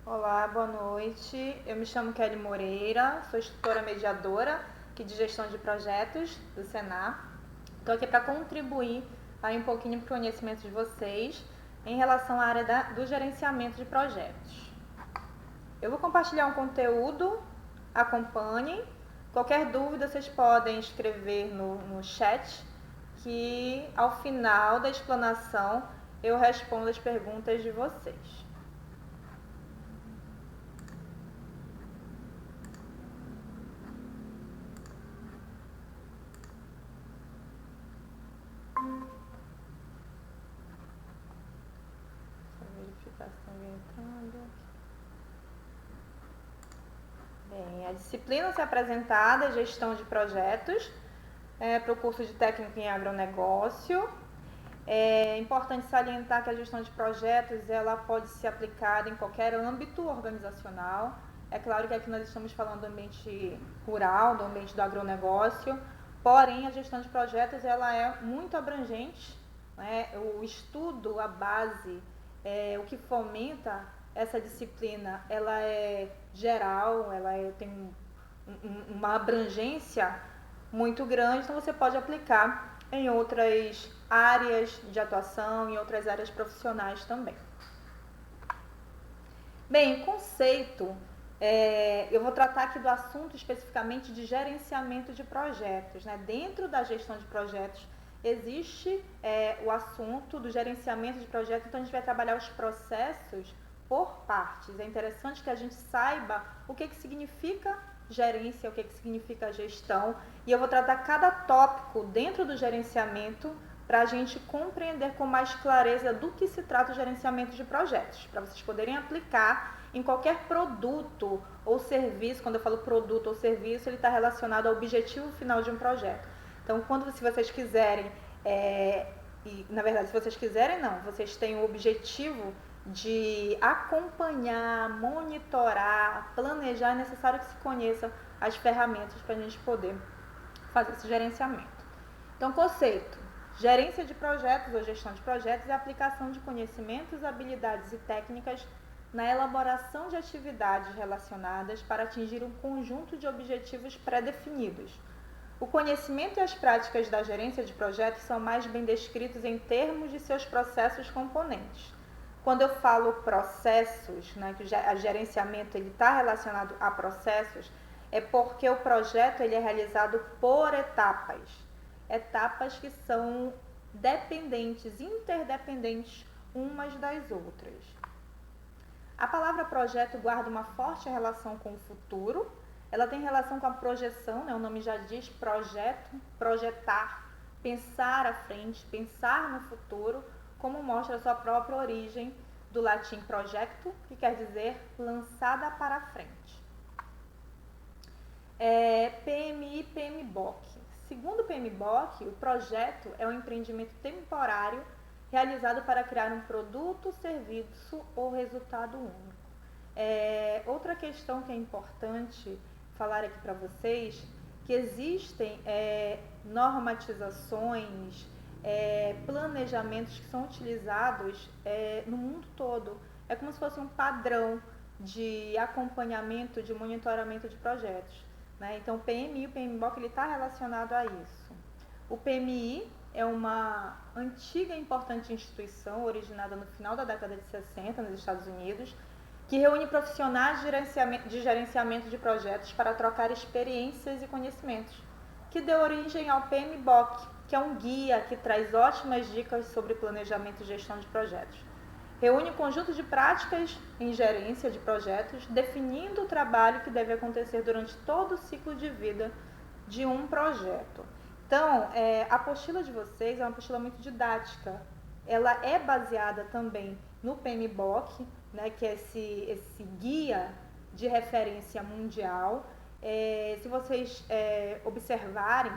Olá, boa noite. Eu me chamo Kelly Moreira, sou instrutora mediadora aqui de gestão de projetos do Senar. Estou aqui para contribuir aí um pouquinho para o conhecimento de vocês em relação à área do gerenciamento de projetos. Eu vou compartilhar um conteúdo, acompanhem. Qualquer dúvida vocês podem escrever no chat, que ao final da explanação eu respondo as perguntas de vocês. Verificar se estão entrando. Bem, a disciplina a ser apresentada é gestão de projetos para o curso de técnico em agronegócio. É importante salientar que a gestão de projetos ela pode ser aplicada em qualquer âmbito organizacional. É claro que aqui nós estamos falando do ambiente rural, do ambiente do agronegócio, porém a gestão de projetos ela é muito abrangente, né? O estudo, a base, o que fomenta essa disciplina, ela é geral, tem uma abrangência muito grande, então você pode aplicar em outras áreas de atuação, em outras áreas profissionais também. Bem, o conceito, eu vou tratar aqui do assunto especificamente de gerenciamento de projetos, né? Dentro da gestão de projetos existe o assunto do gerenciamento de projetos, então a gente vai trabalhar os processos por partes. É interessante que a gente saiba o que significa gerência, o que significa gestão, e eu vou tratar cada tópico dentro do gerenciamento para a gente compreender com mais clareza do que se trata o gerenciamento de projetos, para vocês poderem aplicar em qualquer produto ou serviço. Quando eu falo produto ou serviço, ele está relacionado ao objetivo final de um projeto. Então, se vocês quiserem, e na verdade, se vocês quiserem não, vocês têm o objetivo de acompanhar, monitorar, planejar, é necessário que se conheça as ferramentas para a gente poder fazer esse gerenciamento. Então, conceito: gerência de projetos ou gestão de projetos é a aplicação de conhecimentos, habilidades e técnicas na elaboração de atividades relacionadas para atingir um conjunto de objetivos pré-definidos. O conhecimento e as práticas da gerência de projetos são mais bem descritos em termos de seus processos componentes. Quando eu falo processos, né, que o gerenciamento está relacionado a processos, é porque o projeto ele é realizado por etapas. Etapas que são dependentes, interdependentes umas das outras. A palavra projeto guarda uma forte relação com o futuro. Ela tem relação com a projeção, né? O nome já diz projeto, projetar, pensar à frente, pensar no futuro, como mostra a sua própria origem do latim projecto, que quer dizer lançada para frente. PMI e PMBOK. Segundo o PMBOK, o projeto é um empreendimento temporário realizado para criar um produto, serviço ou resultado único. Outra questão que é importante falar aqui para vocês, que existem normatizações, planejamentos que são utilizados no mundo todo. É como se fosse um padrão de acompanhamento, de monitoramento de projetos, né? Então, o PMI e o PMBOK está relacionado a isso. O PMI é uma antiga e importante instituição originada no final da década de 60 nos Estados Unidos, que reúne profissionais de gerenciamento de projetos para trocar experiências e conhecimentos, que deu origem ao PMBOK, que é um guia que traz ótimas dicas sobre planejamento e gestão de projetos. Reúne um conjunto de práticas em gerência de projetos, definindo o trabalho que deve acontecer durante todo o ciclo de vida de um projeto. Então, a apostila de vocês é uma apostila muito didática. Ela é baseada também no PMBOK, né, que é esse guia de referência mundial. Se vocês observarem,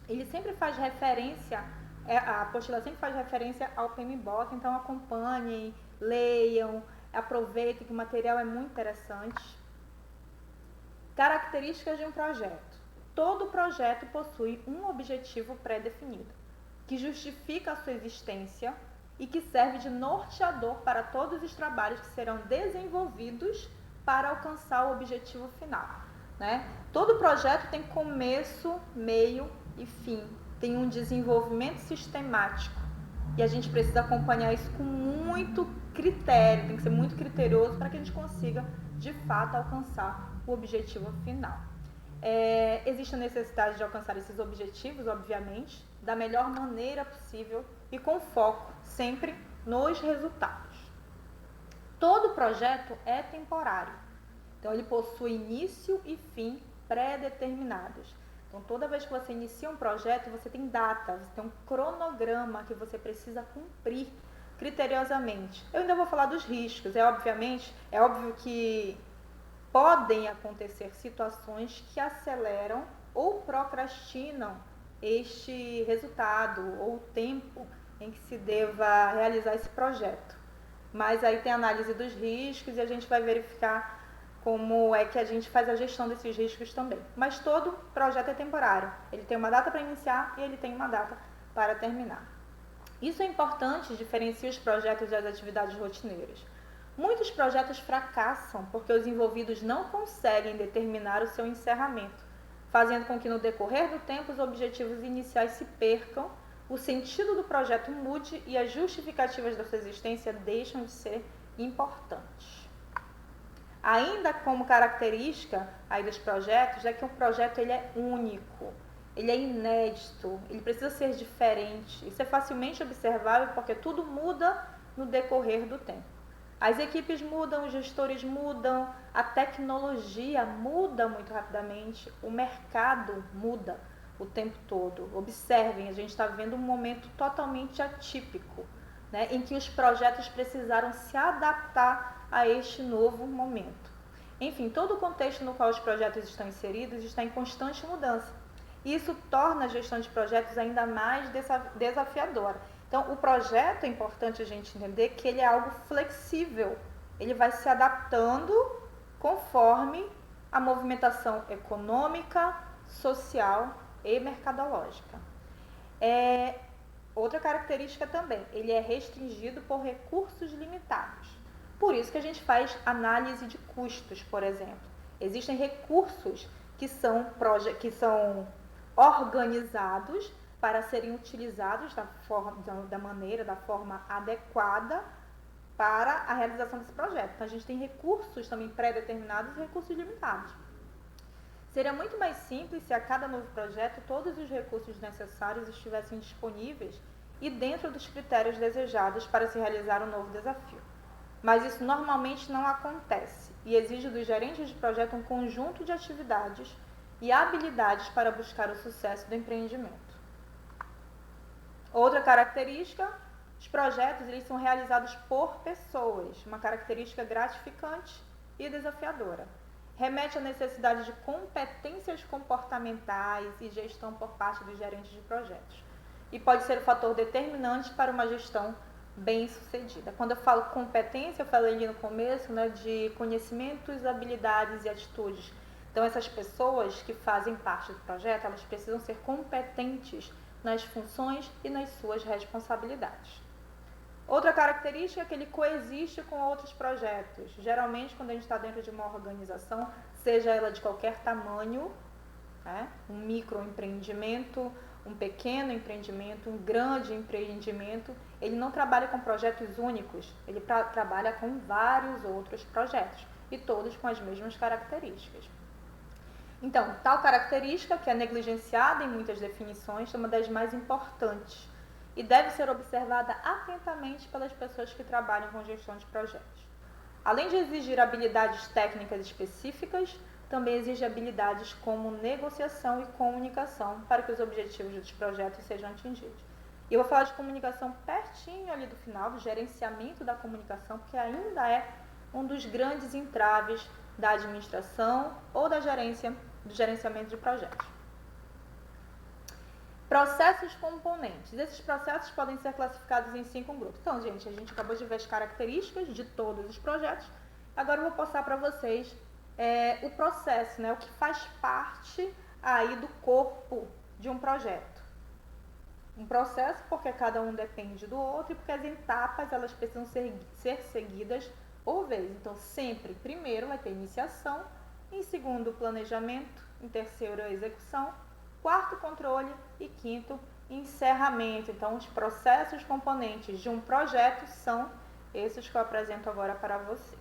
ele sempre faz referência, a apostila sempre faz referência ao PMBOK, então acompanhem, leiam, aproveitem que o material é muito interessante. Características de um projeto. Todo projeto possui um objetivo pré-definido, que justifica a sua existência e que serve de norteador para todos os trabalhos que serão desenvolvidos para alcançar o objetivo final, né? Todo projeto tem começo, meio e fim, tem um desenvolvimento sistemático e a gente precisa acompanhar isso com muito critério, tem que ser muito criterioso para que a gente consiga, de fato, alcançar o objetivo final. Existe a necessidade de alcançar esses objetivos, obviamente, da melhor maneira possível e com foco sempre nos resultados. Todo projeto é temporário, então ele possui início e fim pré-determinados. Então toda vez que você inicia um projeto, você tem data, você tem um cronograma que você precisa cumprir criteriosamente. Eu ainda vou falar dos riscos, é óbvio que podem acontecer situações que aceleram ou procrastinam este resultado ou o tempo em que se deva realizar esse projeto. Mas aí tem a análise dos riscos e a gente vai verificar como é que a gente faz a gestão desses riscos também. Mas todo projeto é temporário. Ele tem uma data para iniciar e ele tem uma data para terminar. Isso é importante, diferencia os projetos das atividades rotineiras. Muitos projetos fracassam porque os envolvidos não conseguem determinar o seu encerramento, fazendo com que no decorrer do tempo os objetivos iniciais se percam, o sentido do projeto mude e as justificativas da sua existência deixam de ser importantes. Ainda como característica aí dos projetos é que um projeto ele é único, ele é inédito, ele precisa ser diferente. Isso é facilmente observável porque tudo muda no decorrer do tempo. As equipes mudam, os gestores mudam, a tecnologia muda muito rapidamente, o mercado muda o tempo todo. Observem, a gente está vivendo um momento totalmente atípico, né, em que os projetos precisaram se adaptar a este novo momento. Enfim, todo o contexto no qual os projetos estão inseridos está em constante mudança. Isso torna a gestão de projetos ainda mais desafiadora. Então, o projeto é importante a gente entender que ele é algo flexível. Ele vai se adaptando conforme a movimentação econômica, social e mercadológica. Outra característica também, ele é restringido por recursos limitados. Por isso que a gente faz análise de custos, por exemplo. Existem recursos que são organizados para serem utilizados da forma adequada para a realização desse projeto. Então, a gente tem recursos também pré-determinados e recursos limitados. Seria muito mais simples se a cada novo projeto todos os recursos necessários estivessem disponíveis e dentro dos critérios desejados para se realizar um novo desafio. Mas isso normalmente não acontece e exige dos gerentes de projeto um conjunto de atividades e habilidades para buscar o sucesso do empreendimento. Outra característica, os projetos eles são realizados por pessoas, uma característica gratificante e desafiadora. Remete à necessidade de competências comportamentais e gestão por parte dos gerentes de projetos. E pode ser um fator determinante para uma gestão bem-sucedida. Quando eu falo competência, eu falei ali no começo, né, de conhecimentos, habilidades e atitudes. Então, essas pessoas que fazem parte do projeto, elas precisam ser competentes nas funções e nas suas responsabilidades. Outra característica é que ele coexiste com outros projetos. Geralmente, quando a gente está dentro de uma organização, seja ela de qualquer tamanho, né, um microempreendimento, um pequeno empreendimento, um grande empreendimento, ele não trabalha com projetos únicos, ele trabalha com vários outros projetos e todos com as mesmas características. Então, tal característica, que é negligenciada em muitas definições, é uma das mais importantes e deve ser observada atentamente pelas pessoas que trabalham com gestão de projetos. Além de exigir habilidades técnicas específicas, também exige habilidades como negociação e comunicação para que os objetivos dos projetos sejam atingidos. E eu vou falar de comunicação pertinho ali do final, do gerenciamento da comunicação, porque ainda é um dos grandes entraves da administração ou do gerenciamento de projetos. Processos componentes. Esses processos podem ser classificados em 5 grupos. Então, gente, a gente acabou de ver as características de todos os projetos. Agora eu vou passar para vocês o processo, né, o que faz parte aí do corpo de um projeto. um processo porque cada um depende do outro e porque as etapas elas precisam ser seguidas por vez. Então, sempre, primeiro vai ter iniciação, em segundo, planejamento, em terceiro, a execução, quarto, controle e quinto, encerramento. Então, os processos componentes de um projeto são esses que eu apresento agora para vocês.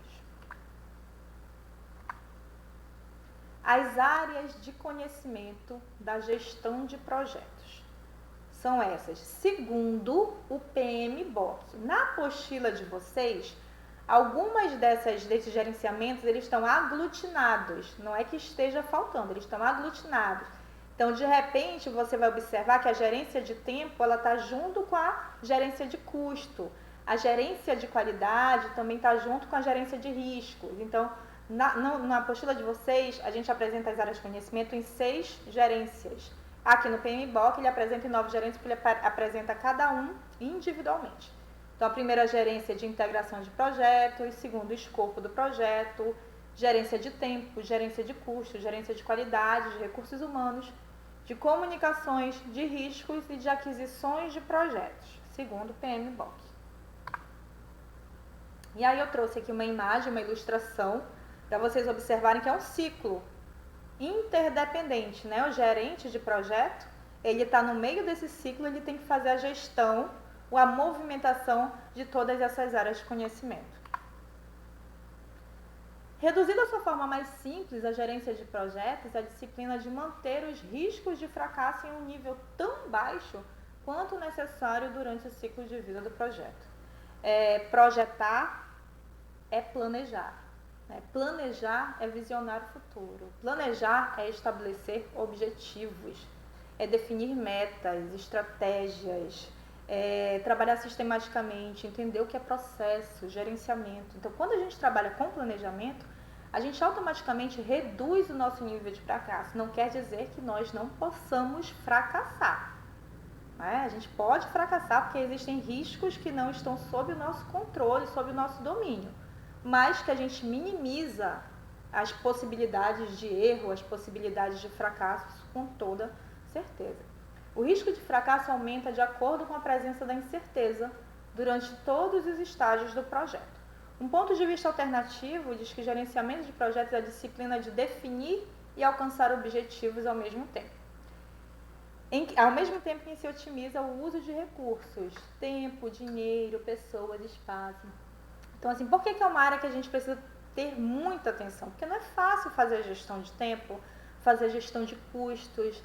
As áreas de conhecimento da gestão de projetos são essas, segundo o PMBOK. Na apostila de vocês, algumas desses gerenciamentos, eles estão aglutinados, não é que esteja faltando, eles estão aglutinados. Então, de repente, você vai observar que a gerência de tempo, ela está junto com a gerência de custo. A gerência de qualidade também está junto com a gerência de riscos. Então, na apostila de vocês, a gente apresenta as áreas de conhecimento em 6 gerências. Aqui no PMBOK, ele apresenta em 9 gerências, porque ele apresenta cada um individualmente. Então, a primeira gerência de integração de projetos, segundo, o escopo do projeto, gerência de tempo, gerência de custos, gerência de qualidade, de recursos humanos, de comunicações, de riscos e de aquisições de projetos, segundo o PMBOK. E aí eu trouxe aqui uma imagem, uma ilustração, para vocês observarem que é um ciclo interdependente, né? O gerente de projeto, ele está no meio desse ciclo, ele tem que fazer a gestão, a movimentação de todas essas áreas de conhecimento. Reduzida a sua forma mais simples, a gerência de projetos é a disciplina de manter os riscos de fracasso em um nível tão baixo quanto necessário durante o ciclo de vida do projeto. Projetar é planejar. Planejar é visionar o futuro. Planejar é estabelecer objetivos, é definir metas, estratégias, trabalhar sistematicamente, entender o que é processo, gerenciamento. Então, quando a gente trabalha com planejamento, a gente automaticamente reduz o nosso nível de fracasso. Não quer dizer que nós não possamos fracassar. A gente pode fracassar porque existem riscos que não estão sob o nosso controle, sob o nosso domínio, mas que a gente minimiza as possibilidades de erro, as possibilidades de fracasso com toda certeza. O risco de fracasso aumenta de acordo com a presença da incerteza durante todos os estágios do projeto. Um ponto de vista alternativo diz que gerenciamento de projetos é a disciplina de definir e alcançar objetivos ao mesmo tempo. Ao mesmo tempo que se otimiza o uso de recursos, tempo, dinheiro, pessoas, espaço. Então, assim, por que é uma área que a gente precisa ter muita atenção? Porque não é fácil fazer a gestão de tempo, fazer a gestão de custos.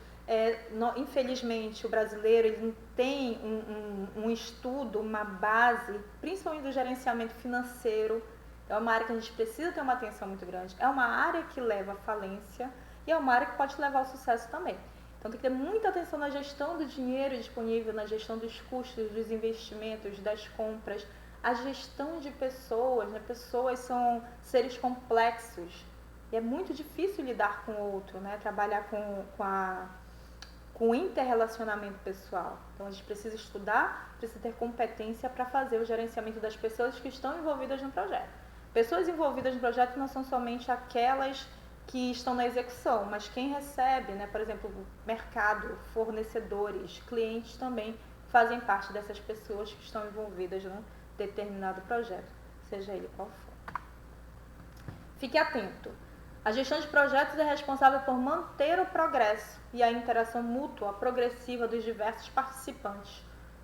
Infelizmente, o brasileiro ele não tem um estudo, uma base, principalmente do gerenciamento financeiro. É uma área que a gente precisa ter uma atenção muito grande. É uma área que leva à falência e é uma área que pode levar ao sucesso também. Então, tem que ter muita atenção na gestão do dinheiro disponível, na gestão dos custos, dos investimentos, das compras, a gestão de pessoas, né? Pessoas são seres complexos e é muito difícil lidar com o outro, né? Trabalhar com o interrelacionamento pessoal. Então, a gente precisa estudar, precisa ter competência para fazer o gerenciamento das pessoas que estão envolvidas no projeto. Pessoas envolvidas no projeto não são somente aquelas que estão na execução, mas quem recebe, né? Por exemplo, mercado, fornecedores, clientes também fazem parte dessas pessoas que estão envolvidas num determinado projeto, seja ele qual for. Fique atento. A gestão de projetos é responsável por manter o progresso e a interação mútua progressiva dos diversos participantes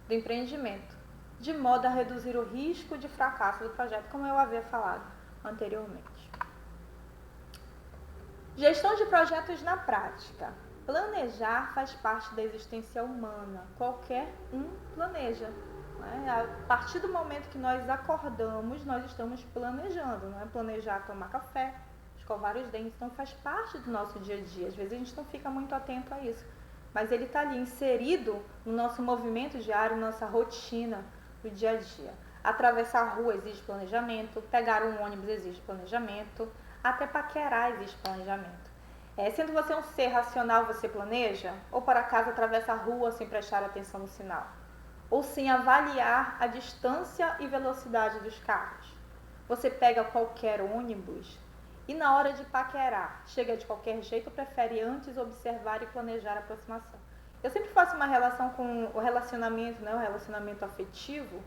do empreendimento, de modo a reduzir o risco de fracasso do projeto, como eu havia falado anteriormente. Gestão de projetos na prática. Planejar faz parte da existência humana. Qualquer um planeja. A partir do momento que nós acordamos, nós estamos planejando. Não é planejar tomar café, escovar os dentes. Então, faz parte do nosso dia a dia. Às vezes a gente não fica muito atento a isso. Mas ele está ali inserido no nosso movimento diário, nossa rotina do dia a dia. Atravessar a rua exige planejamento, pegar um ônibus exige planejamento, até paquerar exige planejamento. Sendo você um ser racional, você planeja? Ou por acaso atravessa a rua sem prestar atenção no sinal? Ou sem avaliar a distância e velocidade dos carros? Você pega qualquer ônibus e na hora de paquerar, chega de qualquer jeito ou prefere antes observar e planejar a aproximação? Eu sempre faço uma relação com o relacionamento, né, o relacionamento afetivo,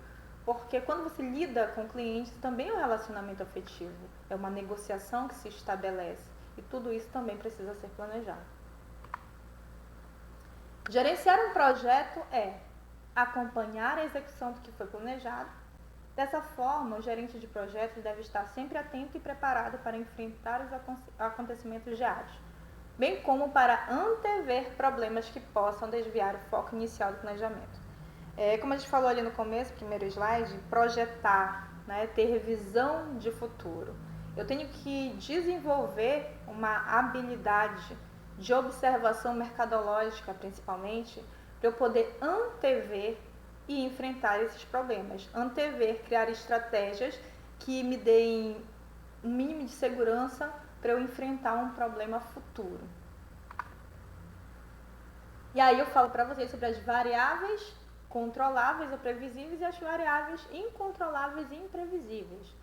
porque quando você lida com o cliente, também é um relacionamento afetivo, é uma negociação que se estabelece e tudo isso também precisa ser planejado. Gerenciar um projeto é acompanhar a execução do que foi planejado. Dessa forma, o gerente de projetos deve estar sempre atento e preparado para enfrentar os acontecimentos diários, bem como para antever problemas que possam desviar o foco inicial do planejamento. Como a gente falou ali no começo, primeiro slide, projetar, né, ter visão de futuro. Eu tenho que desenvolver uma habilidade de observação mercadológica, principalmente, para eu poder antever e enfrentar esses problemas. Antever, criar estratégias que me deem um mínimo de segurança para eu enfrentar um problema futuro. E aí eu falo para vocês sobre as variáveis controláveis ou previsíveis e as variáveis incontroláveis e imprevisíveis.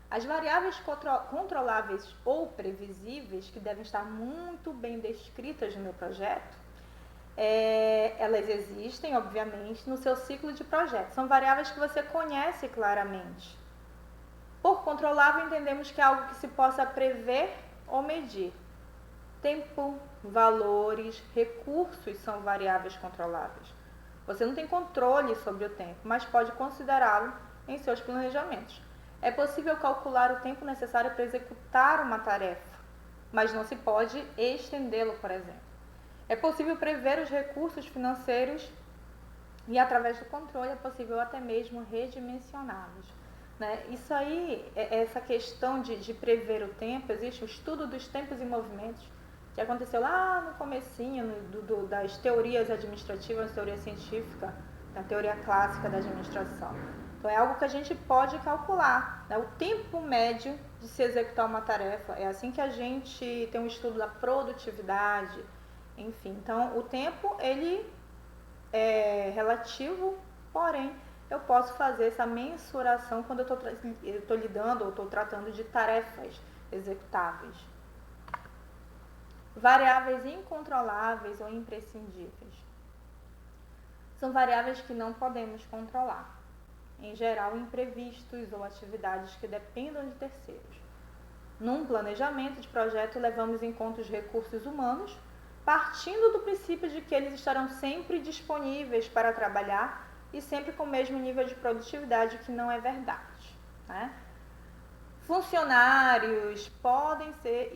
As variáveis controláveis ou previsíveis, que devem estar muito bem descritas no meu projeto, elas existem, obviamente, no seu ciclo de projeto. São variáveis que você conhece claramente. Por controlável, entendemos que é algo que se possa prever ou medir. Tempo, valores, recursos são variáveis controláveis. Você não tem controle sobre o tempo, mas pode considerá-lo em seus planejamentos. É possível calcular o tempo necessário para executar uma tarefa, mas não se pode estendê-lo, por exemplo. É possível prever os recursos financeiros e, através do controle, é possível até mesmo redimensioná-los. Né? Isso aí, essa questão de prever o tempo, existe o estudo dos tempos e movimentos, que aconteceu lá no comecinho das teorias administrativas, teoria científica, da teoria clássica da administração. Então é algo que a gente pode calcular, né? O tempo médio de se executar uma tarefa. É assim que a gente tem um estudo da produtividade, enfim. Então o tempo ele é relativo, porém eu posso fazer essa mensuração quando eu estou lidando ou estou tratando de tarefas executáveis. Variáveis incontroláveis ou imprescindíveis. São variáveis que não podemos controlar. Em geral, imprevistos ou atividades que dependam de terceiros. Num planejamento de projeto, levamos em conta os recursos humanos, partindo do princípio de que eles estarão sempre disponíveis para trabalhar e sempre com o mesmo nível de produtividade, que não é verdade. Né? Funcionários podem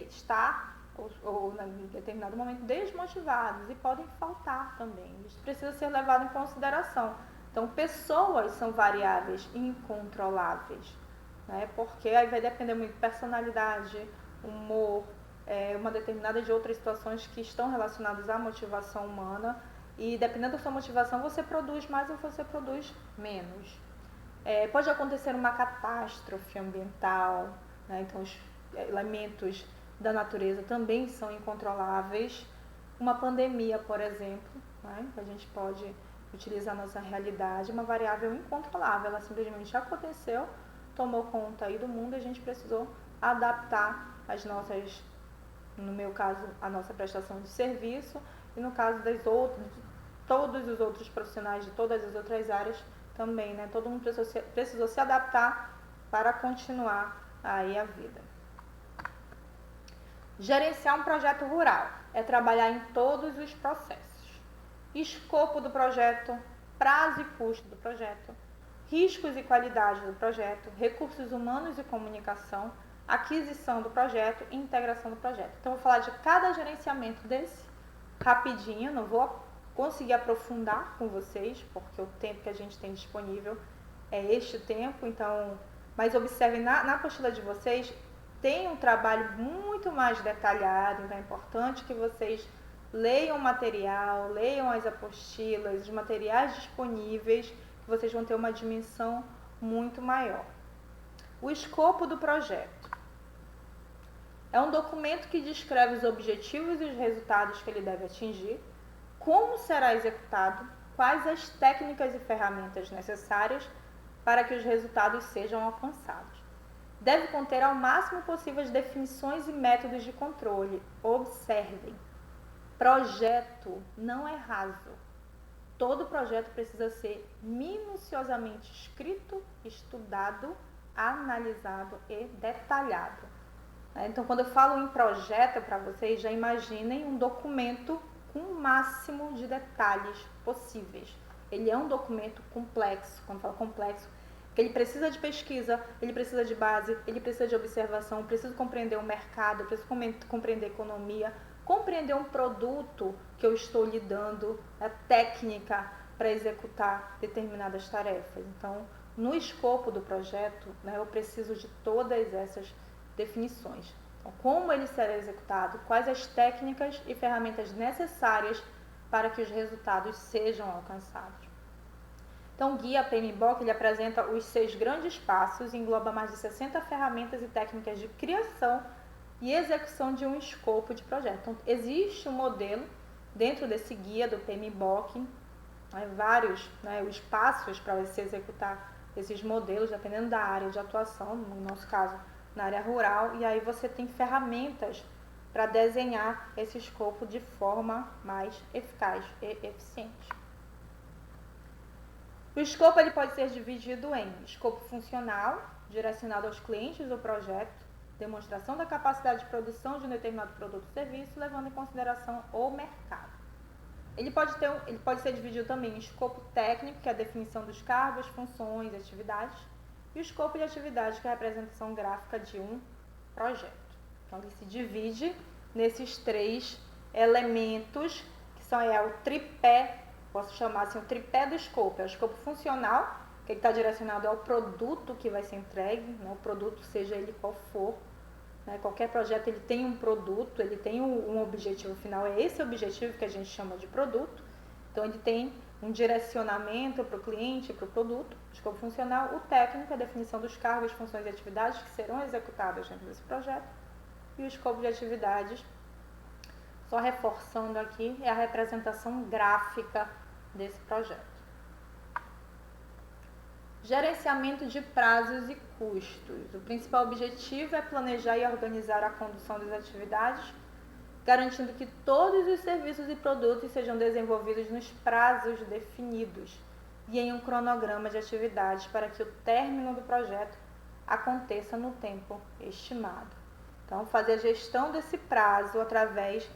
estar ou em determinado momento desmotivados e podem faltar também. Isso precisa ser levado em consideração. Então, pessoas são variáveis incontroláveis, né? Porque aí vai depender muito de personalidade, humor, uma determinada de outras situações que estão relacionadas à motivação humana, e dependendo da sua motivação, você produz mais ou você produz menos. Pode acontecer uma catástrofe ambiental, né? Então os elementos da natureza também são incontroláveis. Uma pandemia, por exemplo, né? A gente pode utilizar a nossa realidade, uma variável incontrolável, ela simplesmente aconteceu, tomou conta aí do mundo e a gente precisou adaptar as nossas, no meu caso, a nossa prestação de serviço, e no caso de todos os outros profissionais de todas as outras áreas também, né? Todo mundo precisou se adaptar para continuar aí a vida. Gerenciar um projeto rural é trabalhar em todos os processos. Escopo do projeto, prazo e custo do projeto, riscos e qualidade do projeto, recursos humanos e comunicação, aquisição do projeto e integração do projeto. Então, eu vou falar de cada gerenciamento desse rapidinho, não vou conseguir aprofundar com vocês, porque o tempo que a gente tem disponível é este tempo, então, mas observem na apostila de vocês, tem um trabalho muito mais detalhado, então é importante que vocês leiam o material, leiam as apostilas, os materiais disponíveis, que vocês vão ter uma dimensão muito maior. O escopo do projeto. É um documento que descreve os objetivos e os resultados que ele deve atingir, como será executado, quais as técnicas e ferramentas necessárias para que os resultados sejam alcançados. Deve conter ao máximo possível as definições e métodos de controle. Observem, projeto não é raso. todo projeto precisa ser minuciosamente escrito, estudado, analisado e detalhado. Então, quando eu falo em projeto para vocês, já imaginem um documento com o máximo de detalhes possíveis. Ele é um documento complexo. Quando eu falo complexo, que ele precisa de pesquisa, ele precisa de base, ele precisa de observação, eu preciso compreender o mercado, eu preciso compreender a economia, compreender um produto que eu estou lidando, a técnica para executar determinadas tarefas. Então, no escopo do projeto, eu preciso de todas essas definições. Então, como ele será executado, quais as técnicas e ferramentas necessárias para que os resultados sejam alcançados. Então, o guia PMBOK ele apresenta os 6 grandes passos e engloba mais de 60 ferramentas e técnicas de criação e execução de um escopo de projeto. Então, existe um modelo dentro desse guia do PMBOK, vários os passos para você executar esses modelos, dependendo da área de atuação, no nosso caso, na área rural, e aí você tem ferramentas para desenhar esse escopo de forma mais eficaz e eficiente. O escopo ele pode ser dividido em escopo funcional, direcionado aos clientes do projeto, demonstração da capacidade de produção de um determinado produto ou serviço, levando em consideração o mercado. Ele pode ser dividido também em escopo técnico, que é a definição dos cargos, funções e atividades, e o escopo de atividade, que é a representação gráfica de um projeto. Então, ele se divide nesses 3 elementos, que são o tripé, posso chamar assim, o tripé do escopo. É o escopo funcional, que está direcionado ao produto que vai ser entregue, o produto, seja ele qual for. Qualquer projeto ele tem um produto, ele tem um objetivo final, é esse objetivo que a gente chama de produto. Então, ele tem um direcionamento para o cliente, para o produto, o escopo funcional, o técnico, a definição dos cargos, funções e atividades que serão executadas dentro desse projeto, e o escopo de atividades, só reforçando aqui, é a representação gráfica desse projeto. Gerenciamento de prazos e custos. O principal objetivo é planejar e organizar a condução das atividades, garantindo que todos os serviços e produtos sejam desenvolvidos nos prazos definidos e em um cronograma de atividades para que o término do projeto aconteça no tempo estimado. Então, fazer a gestão desse prazo através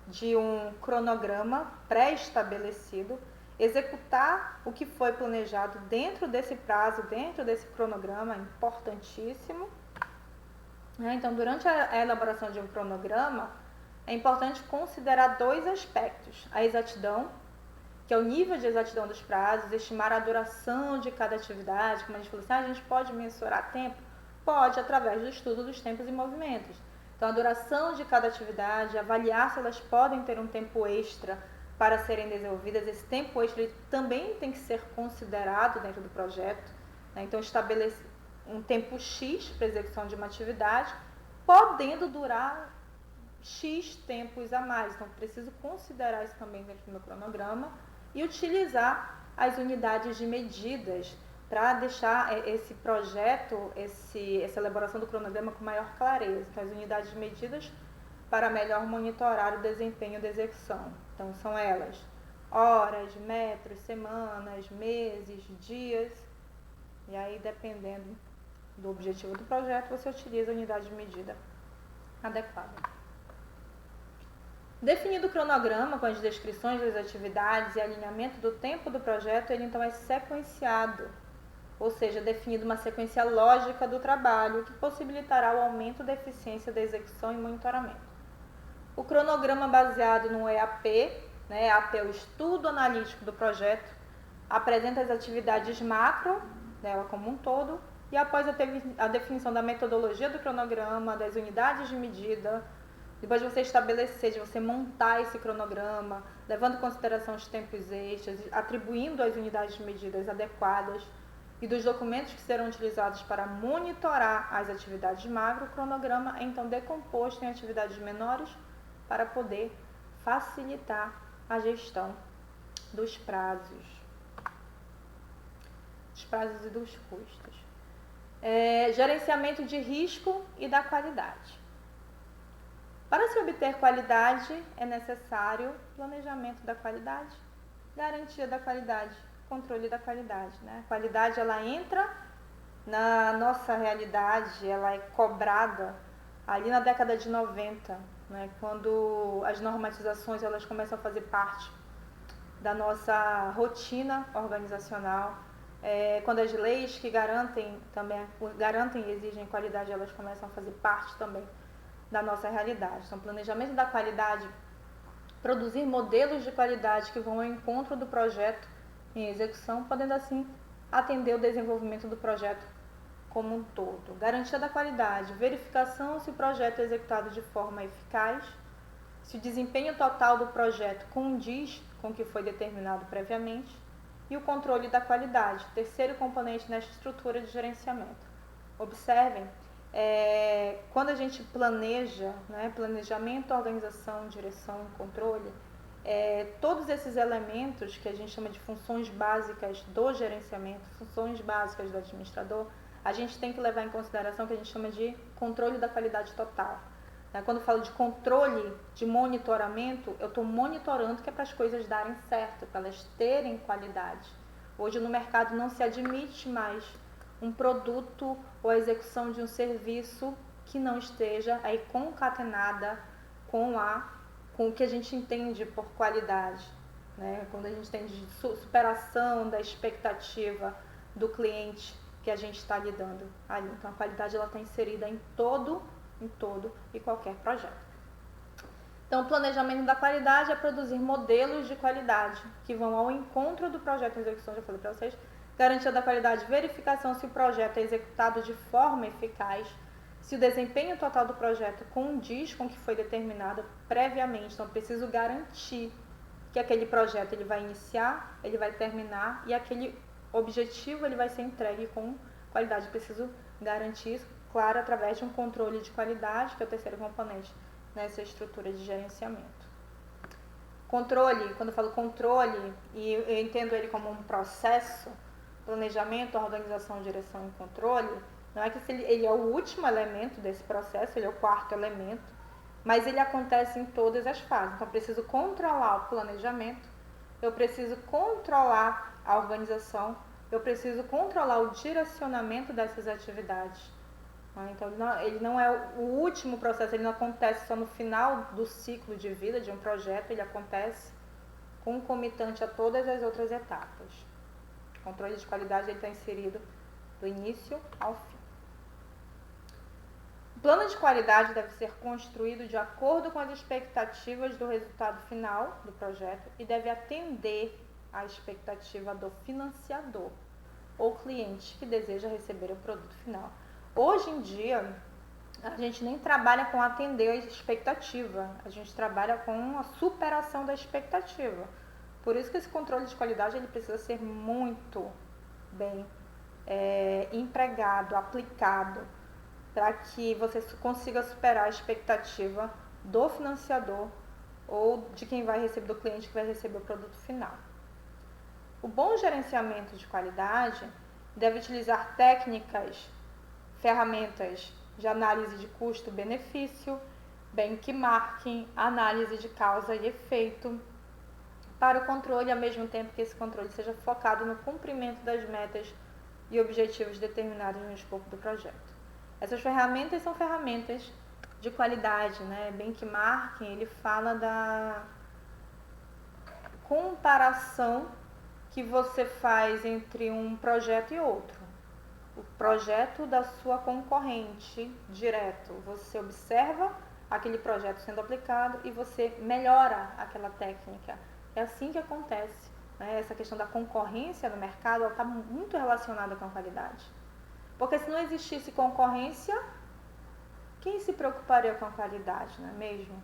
de um cronograma pré-estabelecido, executar o que foi planejado dentro desse prazo, dentro desse cronograma, é importantíssimo. Então, durante a elaboração de um cronograma, é importante considerar 2 aspectos: a exatidão, que é o nível de exatidão dos prazos, estimar a duração de cada atividade. Como a gente falou assim, a gente pode mensurar tempo? Pode, através do estudo dos tempos e movimentos. Então, a duração de cada atividade, avaliar se elas podem ter um tempo extra para serem desenvolvidas. Esse tempo extra ele também tem que ser considerado dentro do projeto. Então, estabelecer um tempo X para execução de uma atividade, podendo durar X tempos a mais. Então, preciso considerar isso também dentro do meu cronograma e utilizar as unidades de medidas para deixar esse projeto, essa elaboração do cronograma com maior clareza. Então, as unidades de medidas para melhor monitorar o desempenho da execução. Então, são elas: horas, metros, semanas, meses, dias. E aí, dependendo do objetivo do projeto, você utiliza a unidade de medida adequada. Definido o cronograma com as descrições das atividades e alinhamento do tempo do projeto, ele então é sequenciado, ou seja, definido uma sequência lógica do trabalho que possibilitará o aumento da eficiência da execução e monitoramento. O cronograma baseado no EAP, EAP é o estudo analítico do projeto, apresenta as atividades macro, como um todo, e após a definição da metodologia do cronograma, das unidades de medida, depois de você estabelecer, de você montar esse cronograma, levando em consideração os tempos extras, atribuindo as unidades de medidas adequadas e dos documentos que serão utilizados para monitorar as atividades macro, o cronograma é então decomposto em atividades menores para poder facilitar a gestão dos prazos e dos custos. Gerenciamento de risco e da qualidade. Para se obter qualidade, é necessário planejamento da qualidade, Garantia da qualidade, controle da qualidade, né? A qualidade, ela entra na nossa realidade, ela é cobrada ali na década de 90, né? Quando as normatizações, elas começam a fazer parte da nossa rotina organizacional, quando as leis que garantem e exigem qualidade, elas começam a fazer parte também da nossa realidade. Então, planejamento da qualidade, produzir modelos de qualidade que vão ao encontro do projeto em execução, podendo assim atender o desenvolvimento do projeto como um todo. Garantia da qualidade, verificação se o projeto é executado de forma eficaz, se o desempenho total do projeto condiz com o que foi determinado previamente, e o controle da qualidade, terceiro componente nesta estrutura de gerenciamento. Observem, quando a gente planeja, né, planejamento, organização, direção e controle, todos esses elementos que a gente chama de funções básicas do gerenciamento, funções básicas do administrador, a gente tem que levar em consideração o que a gente chama de controle da qualidade total. Quando eu falo de controle, de monitoramento, eu estou monitorando que é para as coisas darem certo, para elas terem qualidade. Hoje no mercado não se admite mais um produto ou a execução de um serviço que não esteja aí concatenada com o que a gente entende por qualidade, né? Quando a gente entende de superação da expectativa do cliente que a gente está lidando ali. Então a qualidade ela está inserida em todo e qualquer projeto. Então, o planejamento da qualidade é produzir modelos de qualidade que vão ao encontro do projeto em execução, já falei para vocês. Garantia da qualidade, verificação se o projeto é executado de forma eficaz, se o desempenho total do projeto condiz com o que foi determinado previamente. Então, preciso garantir que aquele projeto ele vai iniciar, ele vai terminar e aquele objetivo ele vai ser entregue com qualidade. Preciso garantir isso, claro, através de um controle de qualidade, que é o terceiro componente nessa estrutura de gerenciamento. Controle, quando eu falo controle, e eu entendo ele como um processo, planejamento, organização, direção e controle, não é que ele é o último elemento desse processo, ele é o quarto elemento, mas ele acontece em todas as fases. Então, eu preciso controlar o planejamento, eu preciso controlar a organização, eu preciso controlar o direcionamento dessas atividades. Então, ele não é o último processo, ele não acontece só no final do ciclo de vida de um projeto, ele acontece concomitante a todas as outras etapas. O controle de qualidade está inserido do início ao fim. O plano de qualidade deve ser construído de acordo com as expectativas do resultado final do projeto e deve atender à expectativa do financiador ou cliente que deseja receber o produto final. Hoje em dia, a gente nem trabalha com atender a expectativa, a gente trabalha com a superação da expectativa. Por isso que esse controle de qualidade ele precisa ser muito bem empregado, aplicado, para que você consiga superar a expectativa do financiador ou de quem vai receber, do cliente que vai receber o produto final. O bom gerenciamento de qualidade deve utilizar técnicas, ferramentas de análise de custo-benefício, benchmarking, análise de causa e efeito, para o controle, ao mesmo tempo que esse controle seja focado no cumprimento das metas e objetivos determinados no escopo do projeto. Essas ferramentas são ferramentas de qualidade, né? Benchmarking, ele fala da comparação que você faz entre um projeto e outro. O projeto da sua concorrente direto. Você observa aquele projeto sendo aplicado e você melhora aquela técnica. É assim que acontece, né? Essa questão da concorrência no mercado está muito relacionada com a qualidade. Porque se não existisse concorrência, quem se preocuparia com a qualidade, não é mesmo?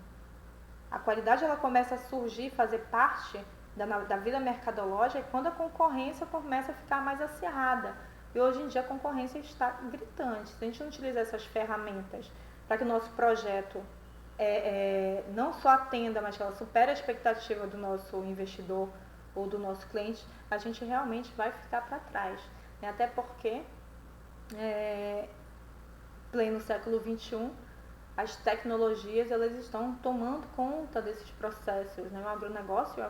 A qualidade ela começa a surgir, fazer parte da vida mercadológica quando a concorrência começa a ficar mais acirrada. E hoje em dia a concorrência está gritante. Se a gente não utilizar essas ferramentas para que o nosso projeto não só atenda, mas que ela supere a expectativa do nosso investidor ou do nosso cliente, a gente realmente vai ficar para trás. Até porque, pleno século XXI, as tecnologias elas estão tomando conta desses processos. Né? O agronegócio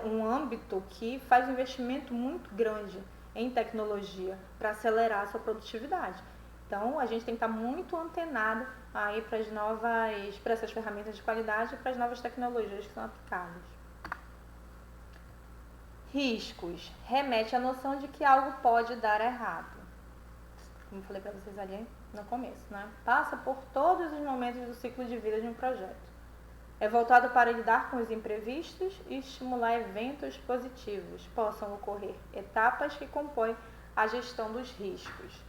um âmbito que faz um investimento muito grande em tecnologia para acelerar a sua produtividade. Então, a gente tem que estar muito antenado aí para essas ferramentas de qualidade e para as novas tecnologias que são aplicadas. Riscos. Remete à noção de que algo pode dar errado. Como eu falei para vocês ali no começo, né? Passa por todos os momentos do ciclo de vida de um projeto. É voltado para lidar com os imprevistos e estimular eventos positivos. Possam ocorrer etapas que compõem a gestão dos riscos.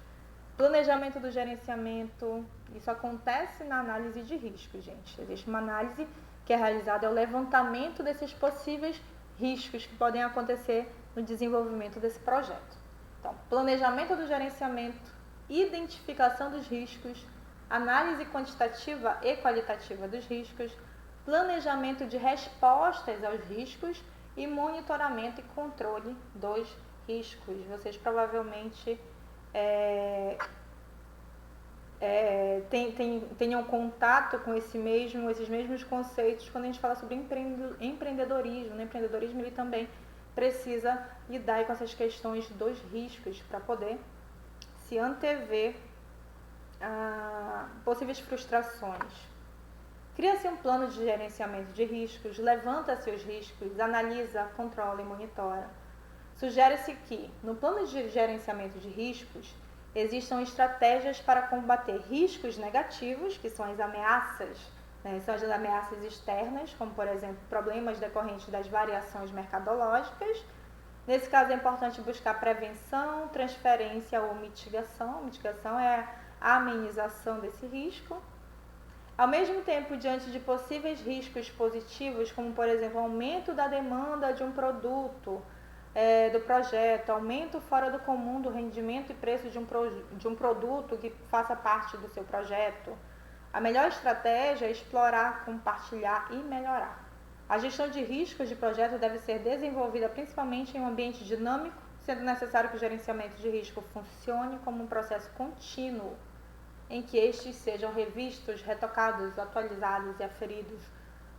Planejamento do gerenciamento, isso acontece na análise de riscos, gente. Existe uma análise que é realizada, é o levantamento desses possíveis riscos que podem acontecer no desenvolvimento desse projeto. Então, planejamento do gerenciamento, identificação dos riscos, análise quantitativa e qualitativa dos riscos, planejamento de respostas aos riscos e monitoramento e controle dos riscos. Vocês provavelmente tenham contato com esses mesmos conceitos quando a gente fala sobre empreendedorismo. No empreendedorismo ele também precisa lidar com essas questões dos riscos para poder se antever possíveis frustrações. Cria-se um plano de gerenciamento de riscos, levanta-se os riscos, analisa, controla e monitora. Sugere-se que, no plano de gerenciamento de riscos, existam estratégias para combater riscos negativos, que são as ameaças, né? São as ameaças externas, como, por exemplo, problemas decorrentes das variações mercadológicas. Nesse caso, é importante buscar prevenção, transferência ou mitigação. Mitigação é a amenização desse risco. Ao mesmo tempo, diante de possíveis riscos positivos, como, por exemplo, aumento da demanda de um produto, do projeto, aumento fora do comum do rendimento e preço de um produto que faça parte do seu projeto. A melhor estratégia é explorar, compartilhar e melhorar. A gestão de riscos de projeto deve ser desenvolvida principalmente em um ambiente dinâmico, sendo necessário que o gerenciamento de risco funcione como um processo contínuo, em que estes sejam revistos, retocados, atualizados e aferidos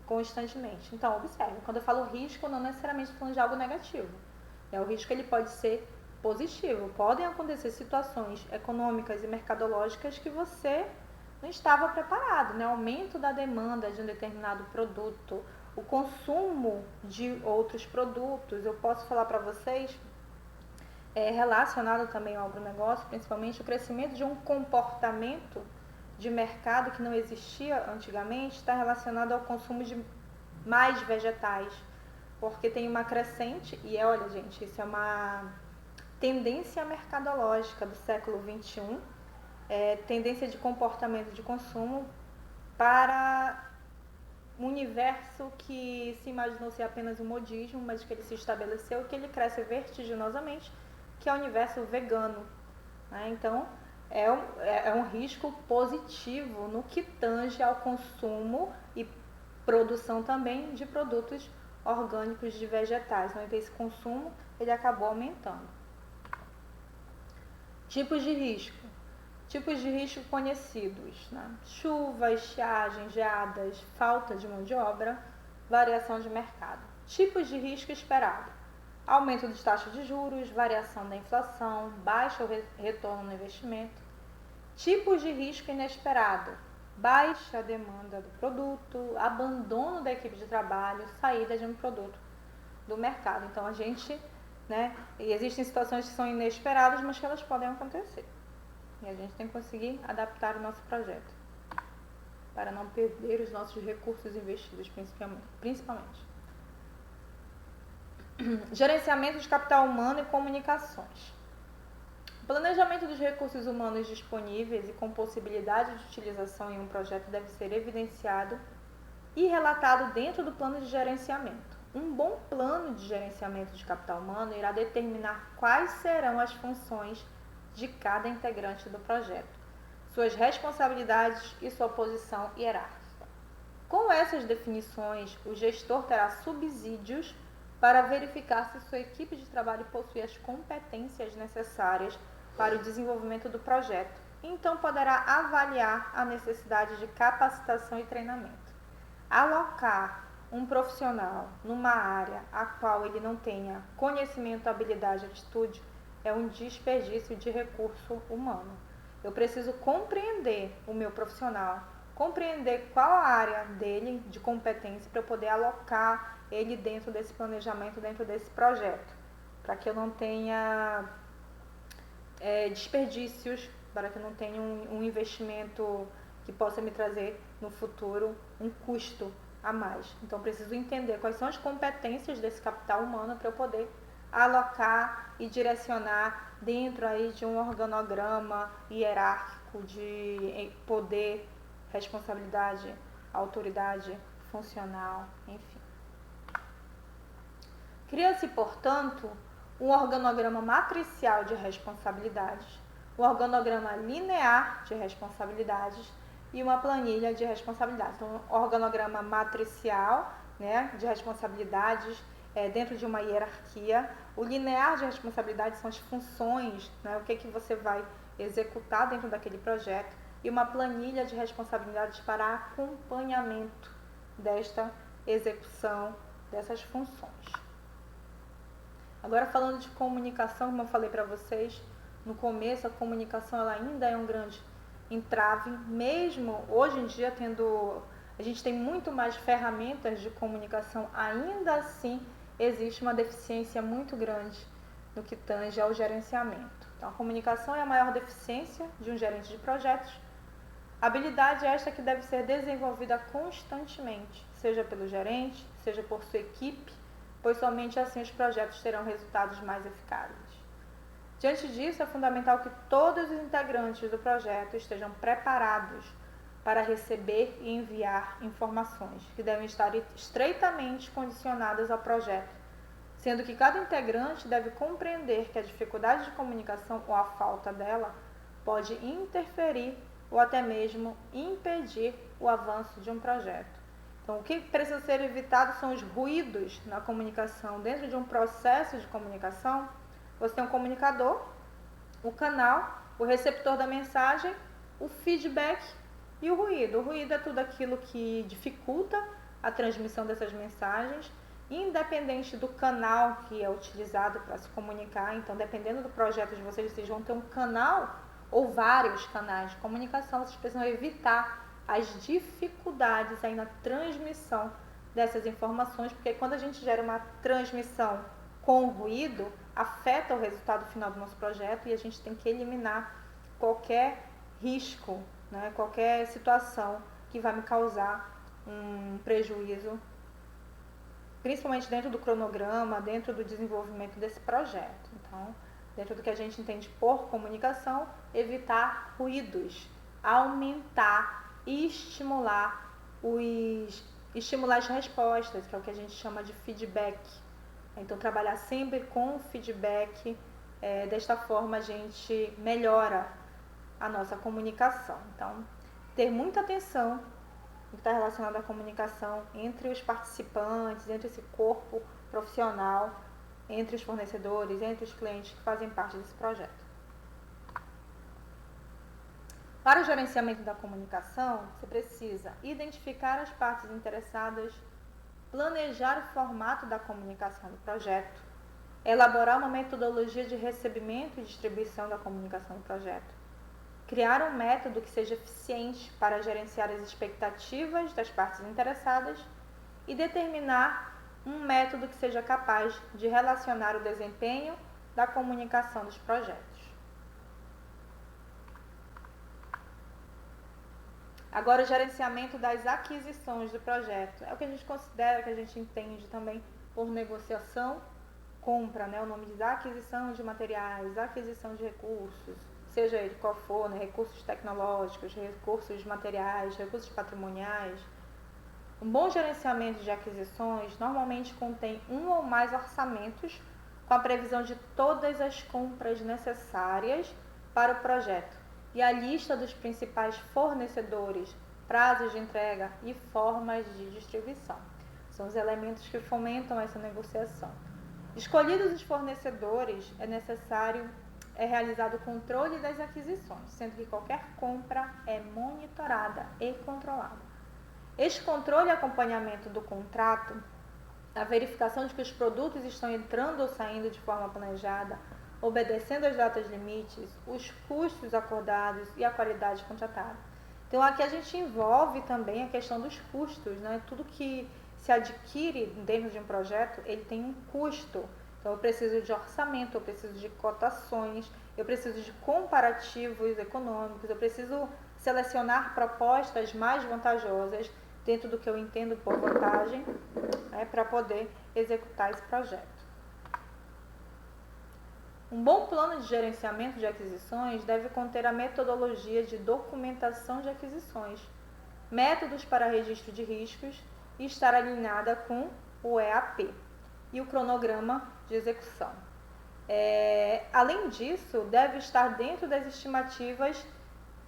constantemente. Então, observe, quando eu falo risco, não necessariamente estou falando de algo negativo. O risco ele pode ser positivo. Podem acontecer situações econômicas e mercadológicas que você não estava preparado, né? Aumento da demanda de um determinado produto, o consumo de outros produtos. Eu posso falar para vocês, relacionado também ao agronegócio, principalmente o crescimento de um comportamento de mercado que não existia antigamente, está relacionado ao consumo de mais vegetais, porque tem uma crescente, e olha gente, isso é uma tendência mercadológica do século XXI, tendência de comportamento de consumo para um universo que se imaginou ser apenas um modismo, mas que ele se estabeleceu, que ele cresce vertiginosamente, que é o universo vegano, né? Então, é um risco positivo no que tange ao consumo e produção também de produtos orgânicos de vegetais. Então, esse consumo ele acabou aumentando. Tipos de risco. Tipos de risco conhecidos, né? Chuva, estiagem, geadas, falta de mão de obra, variação de mercado. Tipos de risco esperado. Aumento das taxas de juros, variação da inflação, baixo retorno no investimento. Tipos de risco inesperado. Baixa demanda do produto, abandono da equipe de trabalho, saída de um produto do mercado. Então, a gente, né, existem situações que são inesperadas, mas que elas podem acontecer. E a gente tem que conseguir adaptar o nosso projeto para não perder os nossos recursos investidos, principalmente. Gerenciamento de capital humano e comunicações. O planejamento dos recursos humanos disponíveis e com possibilidade de utilização em um projeto deve ser evidenciado e relatado dentro do plano de gerenciamento. Um bom plano de gerenciamento de capital humano irá determinar quais serão as funções de cada integrante do projeto, suas responsabilidades e sua posição hierárquica. Com essas definições, o gestor terá subsídios para verificar se sua equipe de trabalho possui as competências necessárias para o desenvolvimento do projeto, e então poderá avaliar a necessidade de capacitação e treinamento. Alocar um profissional numa área a qual ele não tenha conhecimento, habilidade, atitude, é um desperdício de recurso humano. Eu preciso compreender o meu profissional, compreender qual a área dele de competência para eu poder alocar ele dentro desse planejamento, dentro desse projeto, para que eu não tenha desperdícios, para que eu não tenha um investimento que possa me trazer no futuro um custo a mais. Então, preciso entender quais são as competências desse capital humano para eu poder alocar e direcionar dentro aí de um organograma hierárquico de poder, responsabilidade, autoridade funcional, enfim. Cria-se, portanto, um organograma matricial de responsabilidades, um organograma linear de responsabilidades e uma planilha de responsabilidades. Então, organograma matricial, né, de responsabilidades dentro de uma hierarquia. O linear de responsabilidades são as funções, né, o que você vai executar dentro daquele projeto. E uma planilha de responsabilidades para acompanhamento desta execução dessas funções. Agora, falando de comunicação, como eu falei para vocês, no começo a comunicação ela ainda é um grande entrave, mesmo hoje em dia a gente tem muito mais ferramentas de comunicação, ainda assim existe uma deficiência muito grande no que tange ao gerenciamento. Então, a comunicação é a maior deficiência de um gerente de projetos. Habilidade esta que deve ser desenvolvida constantemente, seja pelo gerente, seja por sua equipe, pois somente assim os projetos terão resultados mais eficazes. Diante disso, é fundamental que todos os integrantes do projeto estejam preparados para receber e enviar informações, que devem estar estreitamente condicionadas ao projeto, sendo que cada integrante deve compreender que a dificuldade de comunicação ou a falta dela pode interferir ou até mesmo impedir o avanço de um projeto. Então, o que precisa ser evitado são os ruídos na comunicação. Dentro de um processo de comunicação, você tem um comunicador, o canal, o receptor da mensagem, o feedback e o ruído. O ruído é tudo aquilo que dificulta a transmissão dessas mensagens, independente do canal que é utilizado para se comunicar. Então, dependendo do projeto de vocês vão ter um canal ou vários canais de comunicação. Vocês precisam evitar as dificuldades aí na transmissão dessas informações, porque quando a gente gera uma transmissão com ruído, afeta o resultado final do nosso projeto e a gente tem que eliminar qualquer risco, né, qualquer situação que vai me causar um prejuízo, principalmente dentro do cronograma, dentro do desenvolvimento desse projeto. Então, dentro do que a gente entende por comunicação, evitar ruídos, aumentar e estimular as respostas, que é o que a gente chama de feedback. Então, trabalhar sempre com feedback, desta forma a gente melhora a nossa comunicação. Então, ter muita atenção no que está relacionado à comunicação entre os participantes, entre esse corpo profissional, entre os fornecedores, entre os clientes que fazem parte desse projeto. Para o gerenciamento da comunicação, você precisa identificar as partes interessadas, planejar o formato da comunicação do projeto, elaborar uma metodologia de recebimento e distribuição da comunicação do projeto, criar um método que seja eficiente para gerenciar as expectativas das partes interessadas e determinar um método que seja capaz de relacionar o desempenho da comunicação dos projetos. Agora, o gerenciamento das aquisições do projeto é o que a gente considera, que a gente entende também por negociação, compra, né? O nome diz aquisição de materiais, aquisição de recursos, seja ele qual for, né? Recursos tecnológicos, recursos materiais, recursos patrimoniais. Um bom gerenciamento de aquisições normalmente contém um ou mais orçamentos com a previsão de todas as compras necessárias para o projeto e a lista dos principais fornecedores, prazos de entrega e formas de distribuição. São os elementos que fomentam essa negociação. Escolhidos os fornecedores, é realizado o controle das aquisições, sendo que qualquer compra é monitorada e controlada. Este controle e acompanhamento do contrato, a verificação de que os produtos estão entrando ou saindo de forma planejada, obedecendo às datas limites, os custos acordados e a qualidade contratada. Então aqui a gente envolve também a questão dos custos, né? Tudo que se adquire dentro de um projeto, ele tem um custo. Então eu preciso de orçamento, eu preciso de cotações, eu preciso de comparativos econômicos, eu preciso selecionar propostas mais vantajosas dentro do que eu entendo por vantagem, né, para poder executar esse projeto. Um bom plano de gerenciamento de aquisições deve conter a metodologia de documentação de aquisições, métodos para registro de riscos e estar alinhada com o EAP e o cronograma de execução. Além disso, deve estar dentro das estimativas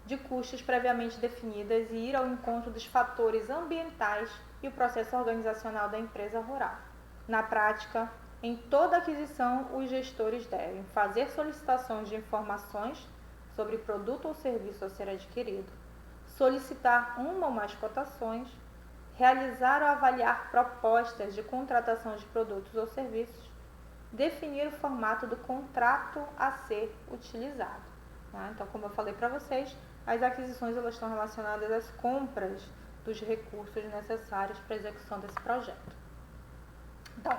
de custos previamente definidas e ir ao encontro dos fatores ambientais e o processo organizacional da empresa rural. Na prática, em toda aquisição, os gestores devem fazer solicitações de informações sobre produto ou serviço a ser adquirido, solicitar uma ou mais cotações, realizar ou avaliar propostas de contratação de produtos ou serviços, definir o formato do contrato a ser utilizado. Tá? Então, como eu falei para vocês, as aquisições elas estão relacionadas às compras dos recursos necessários para a execução desse projeto. Então,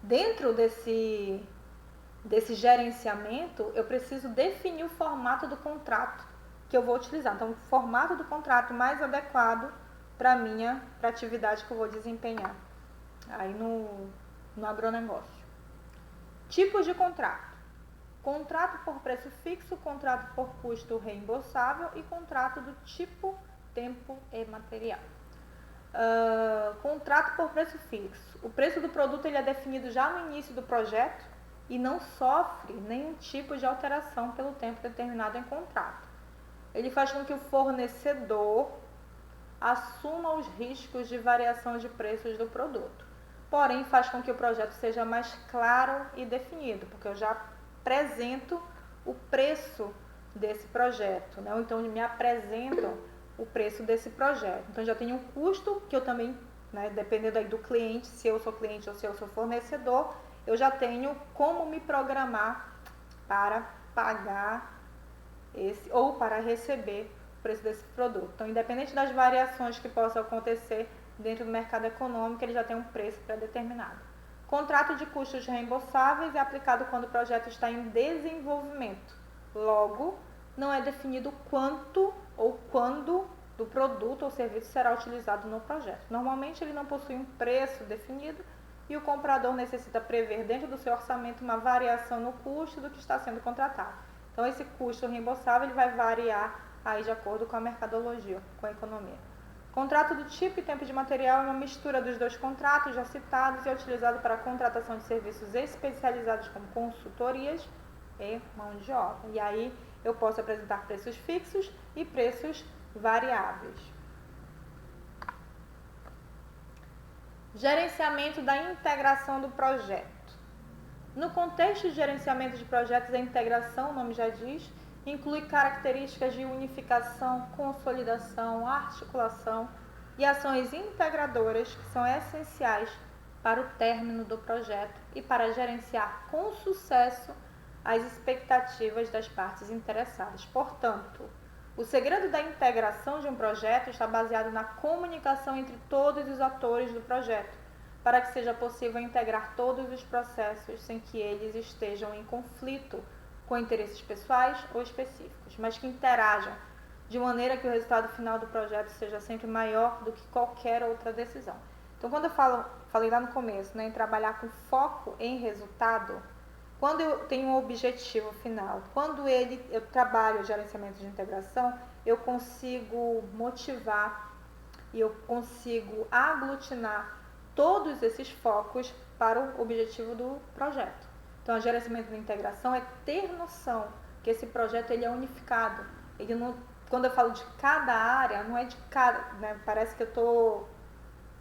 dentro desse gerenciamento, eu preciso definir o formato do contrato que eu vou utilizar. Então, o formato do contrato mais adequado para a atividade que eu vou desempenhar aí no agronegócio. Tipos de contrato. Contrato por preço fixo, contrato por custo reembolsável e contrato do tipo, tempo e material. Contrato por preço fixo. O preço do produto ele é definido já no início do projeto e não sofre nenhum tipo de alteração pelo tempo determinado em contrato. Ele faz com que o fornecedor assuma os riscos de variação de preços do produto. Porém, faz com que o projeto seja mais claro e definido, porque eu já apresento o preço desse projeto, né? Ou então me apresentam o preço desse projeto. Então já tem um custo que eu também, né, dependendo aí do cliente, se eu sou cliente ou se eu sou fornecedor, eu já tenho como me programar para pagar esse ou para receber o preço desse produto. Então, independente das variações que possam acontecer dentro do mercado econômico, ele já tem um preço pré-determinado. Contrato de custos reembolsáveis é aplicado quando o projeto está em desenvolvimento. Logo, não é definido quanto ou quando do produto ou serviço será utilizado no projeto. Normalmente, ele não possui um preço definido e o comprador necessita prever dentro do seu orçamento uma variação no custo do que está sendo contratado. Então, esse custo reembolsável ele vai variar aí de acordo com a mercadologia, com a economia. Contrato do tipo e tempo de material é uma mistura dos dois contratos já citados e é utilizado para a contratação de serviços especializados como consultorias e mão de obra. E aí eu posso apresentar preços fixos e preços variáveis. Gerenciamento da integração do projeto. No contexto de gerenciamento de projetos, a integração, o nome já diz, inclui características de unificação, consolidação, articulação e ações integradoras que são essenciais para o término do projeto e para gerenciar com sucesso as expectativas das partes interessadas. Portanto, o segredo da integração de um projeto está baseado na comunicação entre todos os atores do projeto, para que seja possível integrar todos os processos sem que eles estejam em conflito com interesses pessoais ou específicos, mas que interajam de maneira que o resultado final do projeto seja sempre maior do que qualquer outra decisão. Então, quando eu falei lá no começo, né, em trabalhar com foco em resultado, quando eu tenho um objetivo final, quando eu trabalho o gerenciamento de integração, eu consigo motivar e eu consigo aglutinar todos esses focos para o objetivo do projeto. Então, o gerenciamento de integração é ter noção que esse projeto ele é unificado. Ele não, quando eu falo de cada área, não é de cada, né, parece que eu estou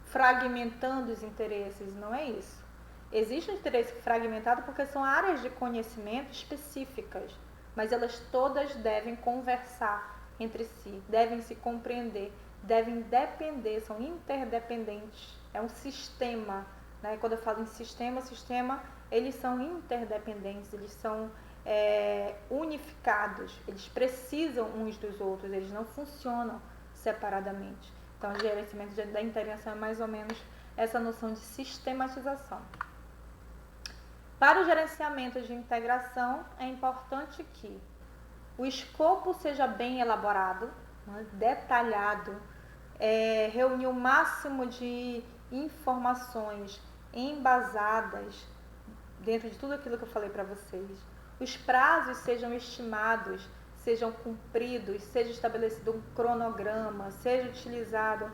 fragmentando os interesses, não é isso. Existe um interesse fragmentado porque são áreas de conhecimento específicas, mas elas todas devem conversar entre si, devem se compreender, devem depender, são interdependentes, é um sistema, né? Quando eu falo em sistema, eles são interdependentes, eles são unificados, eles precisam uns dos outros, eles não funcionam separadamente. Então, o gerenciamento da integração é mais ou menos essa noção de sistematização. Para o gerenciamento de integração, é importante que o escopo seja bem elaborado, né, detalhado, reunir o máximo de informações embasadas dentro de tudo aquilo que eu falei para vocês. Os prazos sejam estimados, sejam cumpridos, seja estabelecido um cronograma, seja utilizado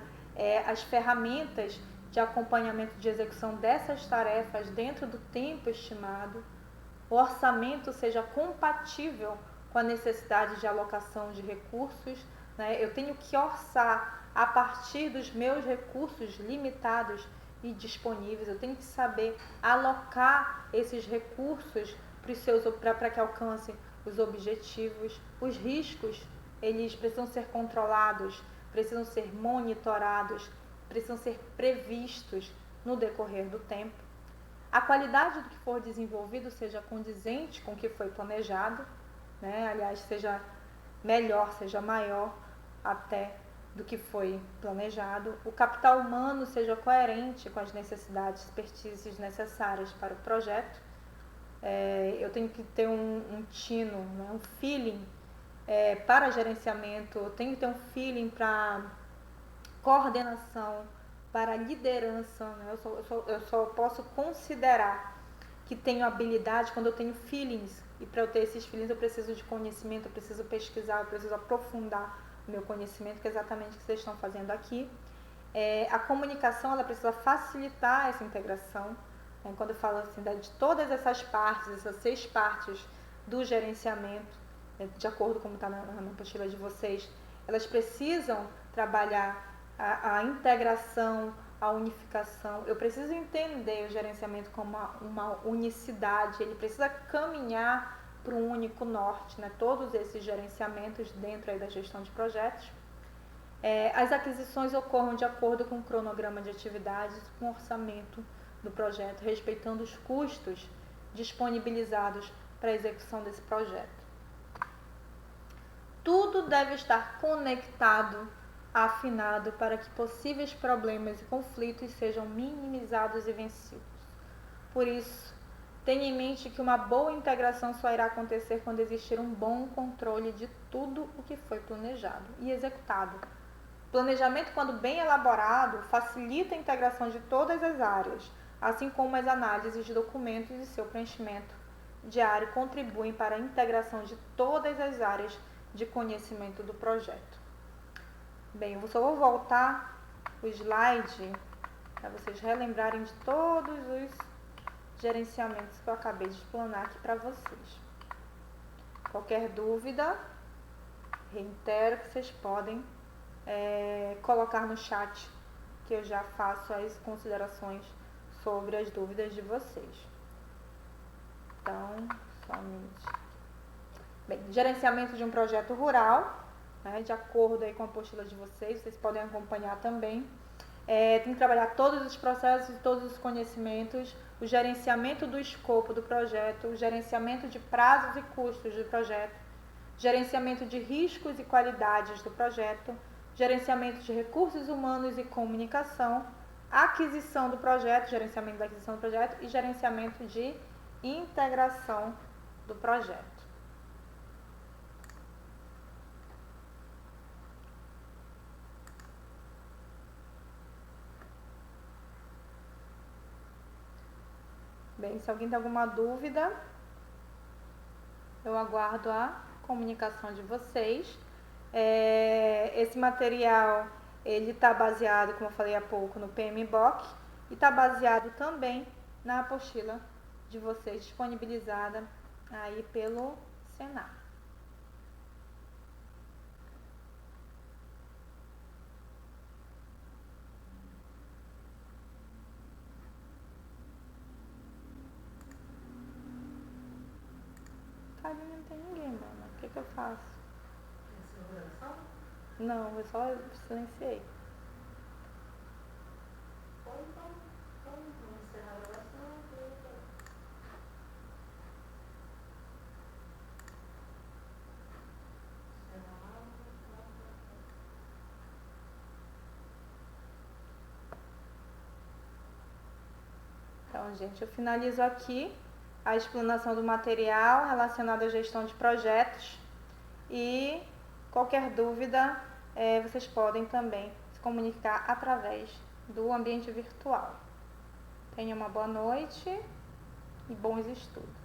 as ferramentas de acompanhamento de execução dessas tarefas dentro do tempo estimado. O orçamento seja compatível com a necessidade de alocação de recursos, né? Eu tenho que orçar a partir dos meus recursos limitados e disponíveis. Eu tenho que saber alocar esses recursos para que alcancem os objetivos. Os riscos, eles precisam ser controlados, precisam ser monitorados, precisam ser previstos no decorrer do tempo. A qualidade do que for desenvolvido seja condizente com o que foi planejado, né? Aliás, seja melhor, seja maior até do que foi planejado. O capital humano seja coerente com as necessidades, expertises necessárias para o projeto. Eu tenho que ter um tino, né? Um feeling para gerenciamento, eu tenho que ter um feeling para coordenação, para liderança, né? Eu só posso considerar que tenho habilidade quando eu tenho feelings, e para eu ter esses feelings eu preciso de conhecimento, eu preciso pesquisar, eu preciso aprofundar o meu conhecimento, que é exatamente o que vocês estão fazendo aqui. A comunicação, ela precisa facilitar essa integração, né? Quando eu falo assim, de todas essas partes, essas 6 partes do gerenciamento, de acordo com como está na apostila de vocês, elas precisam trabalhar a integração, a unificação. Eu preciso entender o gerenciamento como uma unicidade, ele precisa caminhar para um único norte, né? Todos esses gerenciamentos dentro aí da gestão de projetos. As aquisições ocorram de acordo com o cronograma de atividades, com o orçamento do projeto, respeitando os custos disponibilizados para a execução desse projeto. Tudo deve estar conectado, afinado, para que possíveis problemas e conflitos sejam minimizados e vencidos. Por isso, tenha em mente que uma boa integração só irá acontecer quando existir um bom controle de tudo o que foi planejado e executado. Planejamento, quando bem elaborado, facilita a integração de todas as áreas, assim como as análises de documentos e seu preenchimento diário contribuem para a integração de todas as áreas de conhecimento do projeto. Bem, eu só vou voltar o slide para vocês relembrarem de todos os gerenciamentos que eu acabei de explanar aqui para vocês. Qualquer dúvida, reitero que vocês podem colocar no chat, que eu já faço as considerações sobre as dúvidas de vocês. Então, só um minutinho. Bem, gerenciamento de um projeto rural, né, de acordo aí com a apostila de vocês podem acompanhar também. Tem que trabalhar todos os processos e todos os conhecimentos, o gerenciamento do escopo do projeto, o gerenciamento de prazos e custos do projeto, gerenciamento de riscos e qualidades do projeto, gerenciamento de recursos humanos e comunicação, aquisição do projeto, gerenciamento da aquisição do projeto e gerenciamento de integração do projeto. Bem, se alguém tem alguma dúvida, eu aguardo a comunicação de vocês. Esse material, ele está baseado, como eu falei há pouco, no PMBOK e está baseado também na apostila de vocês, disponibilizada aí pelo Senar. Ali não tem ninguém, mano. O que eu faço? Essa organização? Não, eu só silenciei. Vamos encerrar a gravação. Então, gente, eu finalizo aqui a explanação do material relacionado à gestão de projetos e qualquer dúvida, vocês podem também se comunicar através do ambiente virtual. Tenham uma boa noite e bons estudos.